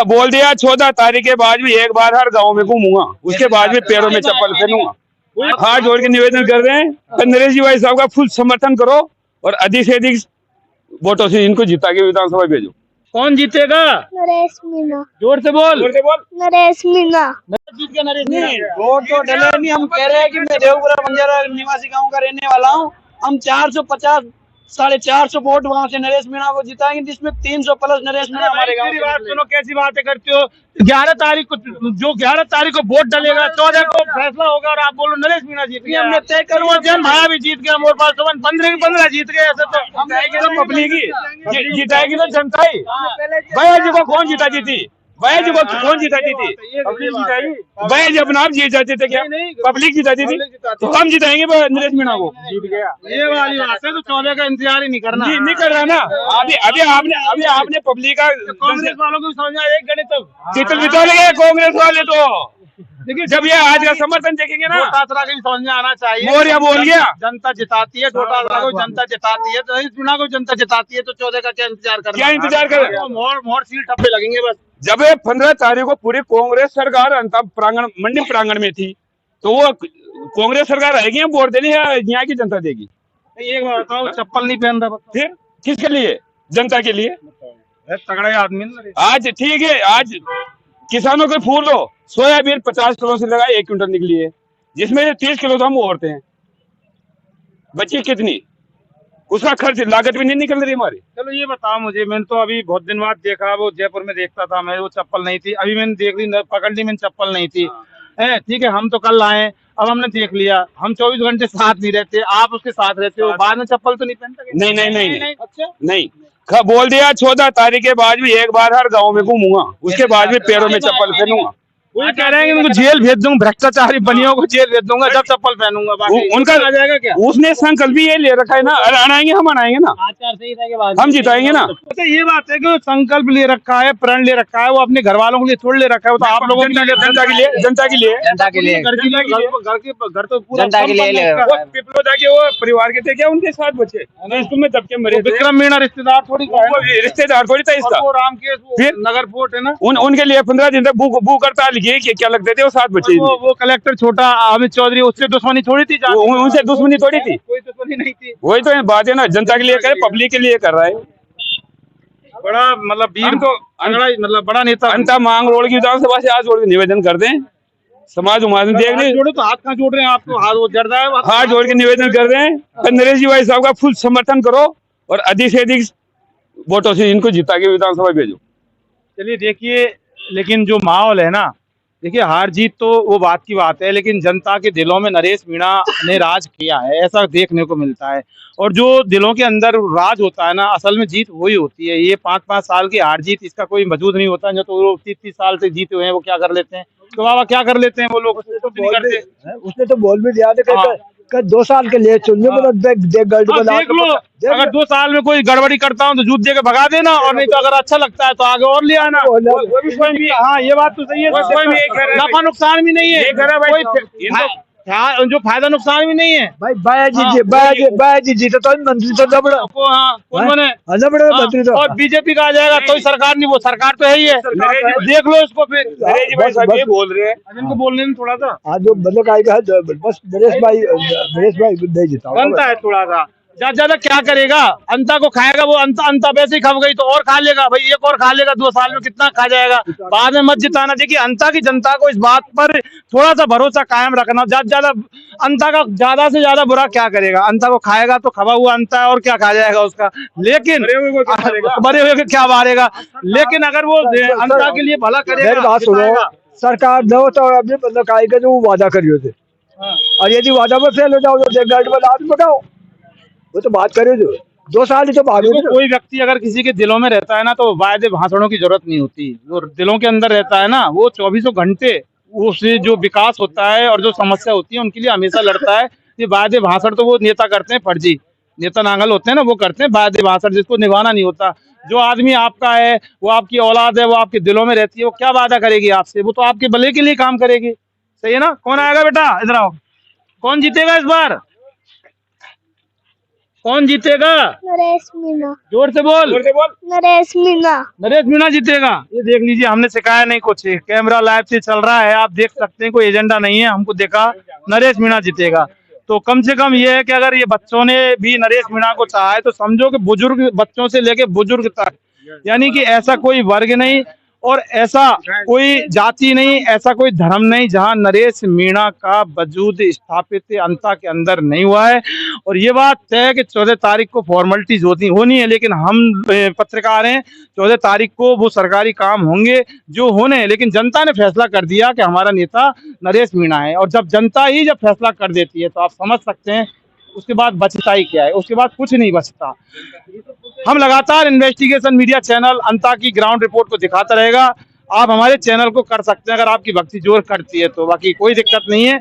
बोल दिया 14 तारीख के बाद भी एक बार हर गांव में घूमूंगा, उसके बाद भी पैरों में चप्पल पहनूंगा। हाथ जोड़ के निवेदन कर रहे हैं कि नरेश जी भाई साहब का फुल समर्थन करो और अधिक से अधिक वोटों से इनको जिता के विधानसभा भेजो। कौन जीतेगा? नरेश मीना। जोर से बोल। नरेश मीना। जीत गया नरेश मीना। वोट तो डले नहीं। हम कह रहे हैं कि मैं देवपुरा बंजारा निवासी गांव का रहने वाला हूं। हम 450 450 वोट वहां से नरेश मीणा को जिताएंगे, जिसमें 300 प्लस नरेश मीणा हमारे गांव। बात सुनो, कैसी बातें करते हो। 11 तारीख को जो 11 तारीख को वोट डलेगा, 14 को फैसला होगा और आप बोलो नरेश मीणा जीत गया। हमने तय कर भाया भी जीत गया, मोर पास 15 जीत गए। ऐसे तो पब्लिक ही जिताएगी तो जनता ही। भैया जी को कौन जीता जीती? भैया जी को कौन जीता जीती? भैया जी अपना आप जीत जाते थे क्या? पब्लिक जिताती थी, तो हम जिताएंगे नरेश मीणा को। जीत गया, ये वाली बात है। तो 14 का इंतजार ही नहीं करना। नहीं कर रहा ना। अभी आपने पब्लिक का कांग्रेस वालों को समझा एक गणित जीतल बिता लगे कांग्रेस वाले तो। देखिए जब ये आज का समर्थन देखेंगे ना, डोटासरा के समझ में आना चाहिए। मोरिया बोल गया जनता जिताती है, डोटासरा को जनता जिताती है, तो इस चुनाव को जनता जिताती है, तो 14 का क्या इंतजार कर? क्या इंतजार कर? मोर सीट टप्पे लगेंगे बस। जब 15 तारीख को पूरी कांग्रेस सरकार अंता प्रांगण मंडी प्रांगण में थी, तो वो कांग्रेस सरकार आएगी, हम वोट देने यहाँ की जनता देगी। एक बात बताओ, चप्पल नहीं पहन रहा फिर किसके लिए? जनता के लिए। तगड़ा आदमी। आज ठीक है, आज किसानों के फूल लो, सोयाबीन 50 किलो से लगा 1 क्विंटल निकली है, जिसमें से 30 किलो तो हम ओढ़ते हैं। बची कितनी? उसका खर्च लागत भी नहीं निकल रही हमारी। चलो ये बताओ मुझे, मैंने तो अभी बहुत दिन बाद देखा, वो जयपुर में देखता था मैं, वो चप्पल नहीं थी। अभी मैंने देख ली, पकड़ ली, मैंने चप्पल नहीं थी। ठीक है, हम तो कल आए, अब हमने देख लिया। हम 24 घंटे साथ नहीं रहते, आप उसके साथ रहते हो, बाद में चप्पल तो नहीं पहनते? नहीं। अच्छा नहीं, बोल दिया 14 तारीख के बाद भी एक बार हर गांव में घूमूंगा, उसके बाद भी पैरों में चप्पल पहनूंगा। वो कह रहे हैं कि उनको जेल भेज दूंगा, भ्रष्टाचारी बनियों को जेल भेज दूंगा जब चप्पल पहनूंगा। उनका आ जाएगा क्या? उसने संकल्प भी ये ले रखा है ना, अड़ाएंगे हम अड़ाएंगे ना, हम जिताएंगे ना। तो ये बात है कि वो संकल्प ले रखा है, प्रण ले रखा है, वो अपने घर वालों के लिए थोड़ी ले रखा है, वो तो आप लोगों के लिए, जनता के लिए घर के लिए घर तो पूरा जनता के लिए। पिपलोदा के वो परिवार के थे क्या? उनके 7 बच्चे स्कूल में दबके मरे। विक्रम मीणा रिश्तेदार थोड़ी रिश्तेदार थोड़ी था इसका। राम के नगर फोर्ट है ना, उनके लिए 15 दिन तक भूख हड़ताल की, क्या लगते थे वो 7 बच्चे। वो कलेक्टर छोटा अमित चौधरी, उससे दुश्मनी थोड़ी थी, उनसे दुश्मनी थोड़ी थी, कोई दुश्मनी नहीं थी। वही तो बात है ना, जनता के लिए करे, पब्लिक के लिए कर रहा है। बड़ा मतलब वीर तो मतलब बड़ा नेता। अंता मांग रोड की विधानसभा से आज जोड़ के निवेदन कर दें, समाज उमाज देख ले। जोड़ो तो हाथ कहाँ जोड़ रहे हैं आपको? हाथ वो जड़ रहा है। हाथ जोड़ के निवेदन कर रहे हैं, नरेश जी भाई साहब का फुल समर्थन करो और अधिक से अधिक वोटों से इनको जिता के विधानसभा भेजो। चलिए देखिए, लेकिन जो माहौल है ना, देखिए हार जीत तो वो बात की बात है, लेकिन जनता के दिलों में नरेश मीणा ने राज किया है, ऐसा देखने को मिलता है। और जो दिलों के अंदर राज होता है ना, असल में जीत वही होती है। ये 5-5 साल की हार जीत, इसका कोई वजूद नहीं होता। जो तो 30-30 साल से जीते हुए हैं, वो क्या कर लेते हैं? तो बाबा क्या कर लेते हैं वो लोग? उसने तो बोल भी दिया था कि 2 साल के लिए चुनिए, देख लो, अगर 2 साल में कोई गड़बड़ी करता हूँ तो जूत दे के भगा देना, और नहीं तो अगर अच्छा लगता है तो आगे और ले आना। हाँ, ये बात तो सही है, नफा नुकसान भी नहीं है, जो फायदा नुकसान भी नहीं है भाई। बाया जी जीते तो मंत्री तो कौन बने? मंत्री तो। और बीजेपी का आ जाएगा तो सरकार नहीं, वो सरकार तो है ही है। देख लो इसको फिर। ये बोल रहे हैं, इनको बोलने में थोड़ा सा जो मतलब आएगा बस नरेश भाई नहीं जीता बनता है थोड़ा सा। ज्यादा क्या करेगा? अंता को खाएगा वो, अंता वैसे ही खप गई तो और खा लेगा भाई, एक और खा लेगा, 2 साल में कितना खा जाएगा? बाद में मत जिताना। देखिए अंता की जनता को इस बात पर थोड़ा सा भरोसा कायम रखना। ज्यादा अंता का ज्यादा से ज्यादा बुरा क्या करेगा? अंता को खाएगा तो खबा हुआ अंता है, और क्या खा जाएगा उसका? लेकिन बड़े हुए क्या मारेगा? लेकिन अगर वो अंता के लिए भला करेगा, सरकार न तो अभी मतलब आएगा जो वादा करियो थे, और यदि वादा में फेल हो जाओ तो गार्ड में लाद बताओ, वो तो बात करे जो 2 साल ही तो भाग। कोई व्यक्ति अगर किसी के दिलों में रहता है ना, तो वायदे भाषणों की जरूरत नहीं होती। वो दिलों के अंदर रहता है ना, वो 24 घंटे उससे जो विकास होता है और जो समस्या होती है उनके लिए हमेशा लड़ता है। ये वायदे भाषण तो वो नेता करते हैं, फर्जी नेता नांगल होते हैं ना, वो करते हैं वायदे भाषण, जिसको निभाना नहीं होता। जो आदमी आपका है, वो आपकी औलाद है, वो आपके दिलों में रहती है, वो क्या वादा करेगी आपसे? वो तो आपके भले के लिए काम करेगी। सही है ना? कौन आएगा बेटा? इधर आओ। कौन जीतेगा इस बार? कौन जीतेगा? नरेश मीणा। जोर से बोल। नरेश मीणा। नरेश मीणा जीतेगा। ये देख लीजिए, हमने सिखाया नहीं कुछ, कैमरा लाइव से चल रहा है, आप देख सकते हैं, कोई एजेंडा नहीं है, हमको देखा नरेश मीणा जीतेगा। तो कम से कम ये है कि अगर ये बच्चों ने भी नरेश मीणा को चाहा है तो समझो कि बुजुर्ग, बच्चों से लेके बुजुर्ग तक, यानी कि ऐसा कोई वर्ग नहीं और ऐसा कोई जाति नहीं, ऐसा कोई धर्म नहीं जहां नरेश मीणा का वजूद स्थापित अंता के अंदर नहीं हुआ है। और ये बात तय है कि 14 तारीख को फॉर्मेलिटीज होनी है, लेकिन हम पत्रकार हैं, 14 तारीख को वो सरकारी काम होंगे जो होने हैं, लेकिन जनता ने फैसला कर दिया कि हमारा नेता नरेश मीणा है। और जब जनता ही जब फैसला कर देती है तो आप समझ सकते हैं उसके बाद बचता ही क्या है, उसके बाद कुछ नहीं बचता। हम लगातार इन्वेस्टिगेशन मीडिया चैनल अंता की ग्राउंड रिपोर्ट को दिखाता रहेगा। आप हमारे चैनल को कर सकते हैं अगर आपकी भक्ति जोर करती है तो, बाकी कोई दिक्कत नहीं है।